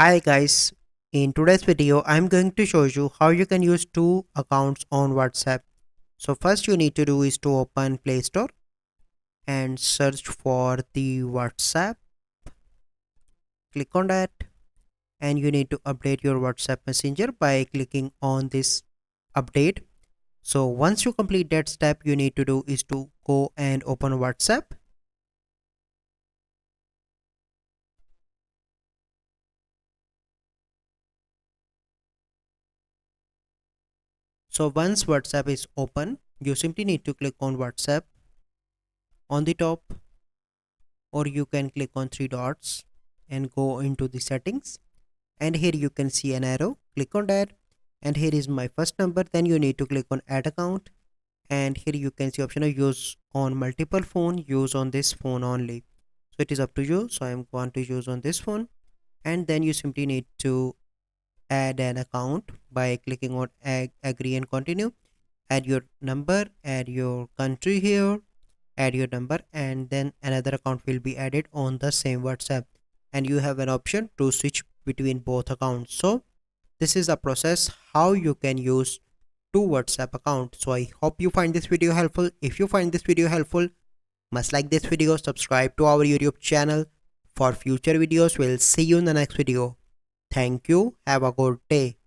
Hi guys, in today's video I'm going to show you how you can use two accounts on WhatsApp. So first you need to do is to open Play Store and search for the WhatsApp. Click on that and you need to update your WhatsApp Messenger by clicking on this update. So once you complete that step, you need to do is to go and open WhatsApp. So once WhatsApp is open, you simply need to click on WhatsApp on the top, or you can click on three dots and go into the settings, and here you can see an arrow. Click on that and here is my first number. Then you need to click on add account, and here you can see option of use on multiple phone, use on this phone only. So it is up to you. So I am going to use on this phone, and then you simply need to add an account by clicking on agree and continue. Add your number, add your country here, add your number, and then another account will be added on the same WhatsApp, and you have an option to switch between both accounts. So this is a process how you can use two WhatsApp accounts. So I hope you find this video helpful. If you find this video helpful, must like this video, subscribe to our YouTube channel for future videos. We'll see you in the next video. Thank you, have a good day.